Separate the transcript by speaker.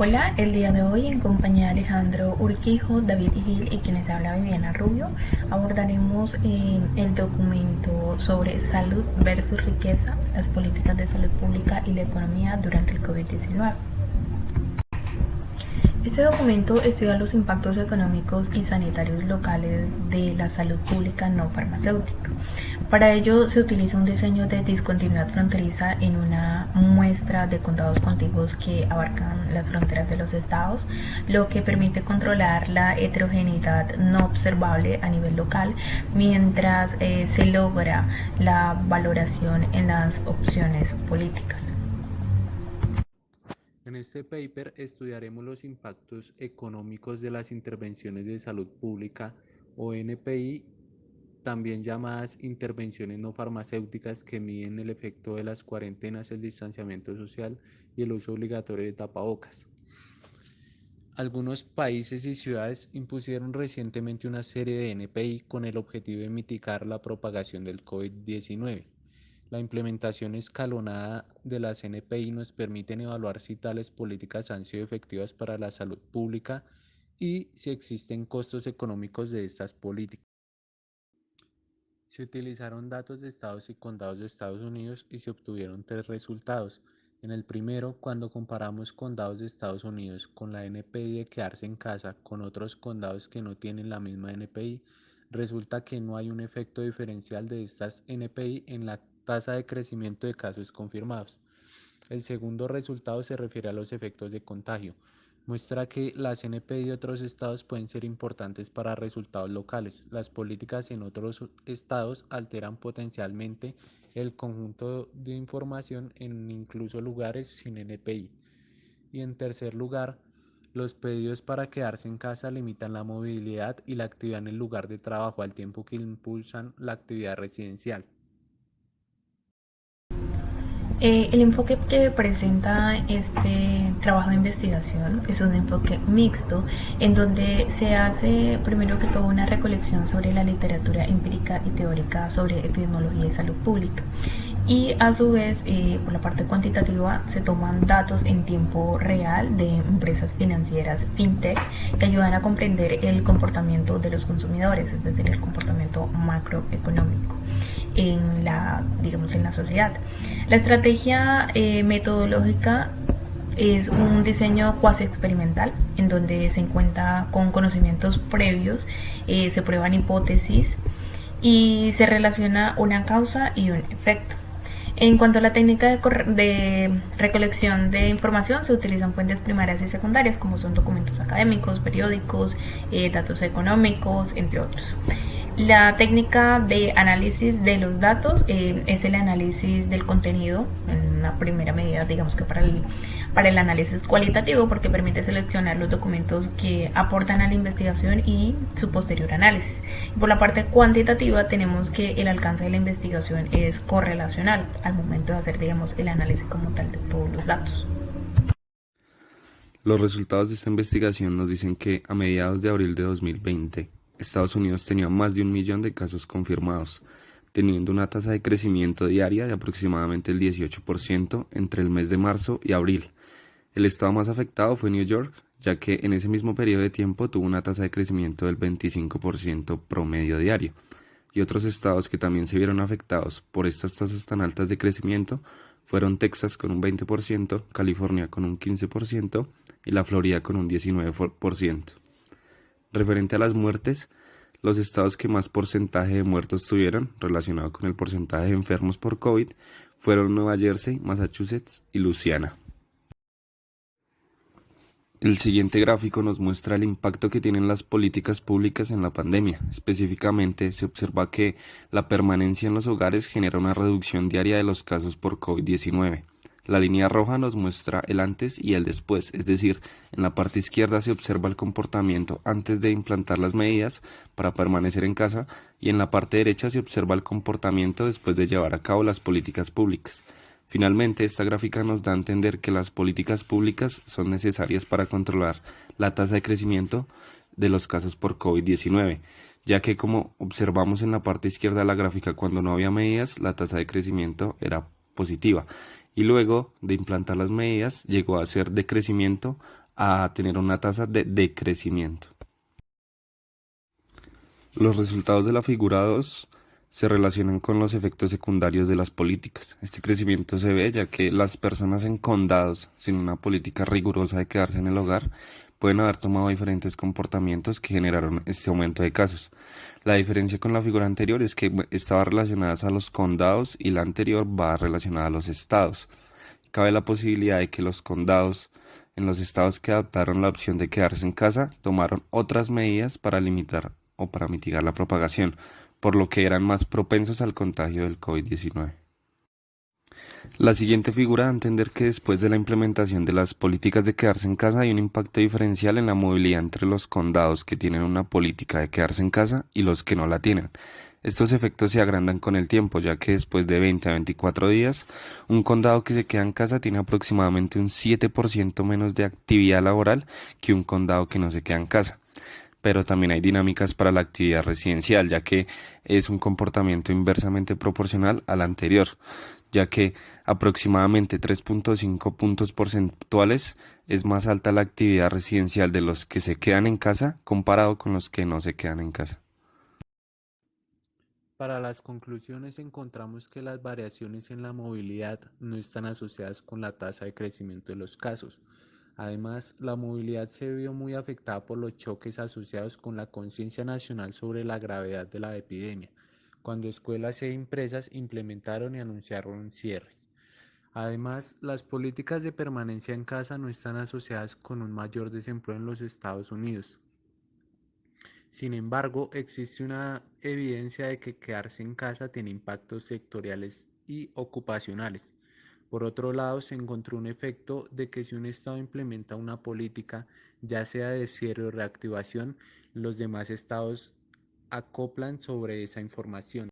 Speaker 1: Hola, el día de hoy en compañía de Alejandro Urquijo, David Gil y quienes habla Viviana Rubio, abordaremos el documento sobre salud versus riqueza, las políticas de salud pública y la economía durante el COVID-19. Este documento estudia los impactos económicos y sanitarios locales de la salud pública no farmacéutica. Para ello se utiliza un diseño de discontinuidad fronteriza en una muestra de condados contiguos que abarcan las fronteras de los estados, lo que permite controlar la heterogeneidad no observable a nivel local mientras se logra la valoración en las opciones políticas.
Speaker 2: En este paper estudiaremos los impactos económicos de las intervenciones de salud pública o NPI, también llamadas intervenciones no farmacéuticas que miden el efecto de las cuarentenas, el distanciamiento social y el uso obligatorio de tapabocas. Algunos países y ciudades impusieron recientemente una serie de NPI con el objetivo de mitigar la propagación del COVID-19. La implementación escalonada de las NPI nos permite evaluar si tales políticas han sido efectivas para la salud pública y si existen costos económicos de estas políticas. Se utilizaron datos de estados y condados de Estados Unidos y se obtuvieron tres resultados. En el primero, cuando comparamos condados de Estados Unidos con la NPI de quedarse en casa con otros condados que no tienen la misma NPI, resulta que no hay un efecto diferencial de estas NPI en la tasa de crecimiento de casos confirmados. El segundo resultado se refiere a los efectos de contagio. Muestra que las NPI de otros estados pueden ser importantes para resultados locales. Las políticas en otros estados alteran potencialmente el conjunto de información en incluso lugares sin NPI. Y en tercer lugar, los pedidos para quedarse en casa limitan la movilidad y la actividad en el lugar de trabajo al tiempo que impulsan la actividad residencial.
Speaker 1: El enfoque que presenta este trabajo de investigación es un enfoque mixto en donde se hace primero que todo una recolección sobre la literatura empírica y teórica sobre epidemiología y salud pública y a su vez por la parte cuantitativa se toman datos en tiempo real de empresas financieras fintech que ayudan a comprender el comportamiento de los consumidores, es decir, el comportamiento macroeconómico en la sociedad. La estrategia metodológica es un diseño cuasi experimental en donde se encuentra con conocimientos previos, se prueban hipótesis y se relaciona una causa y un efecto. En cuanto a la técnica de recolección de información, se utilizan fuentes primarias y secundarias como son documentos académicos, periódicos, datos económicos, entre otros. La técnica de análisis de los datos es el análisis del contenido, en una primera medida, digamos que para el análisis cualitativo, porque permite seleccionar los documentos que aportan a la investigación y su posterior análisis. Y por la parte cuantitativa tenemos que el alcance de la investigación es correlacional al momento de hacer, digamos, el análisis como tal de todos los datos.
Speaker 3: Los resultados de esta investigación nos dicen que a mediados de abril de 2020, Estados Unidos tenía más de 1 millón de casos confirmados, teniendo una tasa de crecimiento diaria de aproximadamente el 18% entre el mes de marzo y abril. El estado más afectado fue New York, ya que en ese mismo periodo de tiempo tuvo una tasa de crecimiento del 25% promedio diario. Y otros estados que también se vieron afectados por estas tasas tan altas de crecimiento fueron Texas con un 20%, California con un 15% y la Florida con un 19%. Referente a las muertes, los estados que más porcentaje de muertos tuvieron relacionado con el porcentaje de enfermos por COVID fueron Nueva Jersey, Massachusetts y Luisiana. El siguiente gráfico nos muestra el impacto que tienen las políticas públicas en la pandemia. Específicamente, se observa que la permanencia en los hogares genera una reducción diaria de los casos por COVID-19. La línea roja nos muestra el antes y el después, es decir, en la parte izquierda se observa el comportamiento antes de implantar las medidas para permanecer en casa y en la parte derecha se observa el comportamiento después de llevar a cabo las políticas públicas. Finalmente, esta gráfica nos da a entender que las políticas públicas son necesarias para controlar la tasa de crecimiento de los casos por COVID-19, ya que como observamos en la parte izquierda de la gráfica, cuando no había medidas, la tasa de crecimiento era positiva, y luego de implantar las medidas llegó a ser de crecimiento a tener una tasa de decrecimiento. Los resultados de la figura 2 se relacionan con los efectos secundarios de las políticas. Este crecimiento se ve ya que las personas en condados sin una política rigurosa de quedarse en el hogar pueden haber tomado diferentes comportamientos que generaron este aumento de casos. La diferencia con la figura anterior es que estaba relacionada a los condados y la anterior va relacionada a los estados. Cabe la posibilidad de que los condados en los estados que adoptaron la opción de quedarse en casa tomaron otras medidas para limitar o para mitigar la propagación, por lo que eran más propensos al contagio del COVID-19. La siguiente figura da a entender que después de la implementación de las políticas de quedarse en casa hay un impacto diferencial en la movilidad entre los condados que tienen una política de quedarse en casa y los que no la tienen. Estos efectos se agrandan con el tiempo, ya que después de 20 a 24 días, un condado que se queda en casa tiene aproximadamente un 7% menos de actividad laboral que un condado que no se queda en casa. Pero también hay dinámicas para la actividad residencial, ya que es un comportamiento inversamente proporcional al anterior, ya que aproximadamente 3.5 puntos porcentuales es más alta la actividad residencial de los que se quedan en casa comparado con los que no se quedan en casa.
Speaker 2: Para las conclusiones encontramos que las variaciones en la movilidad no están asociadas con la tasa de crecimiento de los casos. Además, la movilidad se vio muy afectada por los choques asociados con la conciencia nacional sobre la gravedad de la epidemia, cuando escuelas e empresas implementaron y anunciaron cierres. Además, las políticas de permanencia en casa no están asociadas con un mayor desempleo en los Estados Unidos. Sin embargo, existe una evidencia de que quedarse en casa tiene impactos sectoriales y ocupacionales. Por otro lado, se encontró un efecto de que si un Estado implementa una política, ya sea de cierre o reactivación, los demás estados acoplan sobre esa información.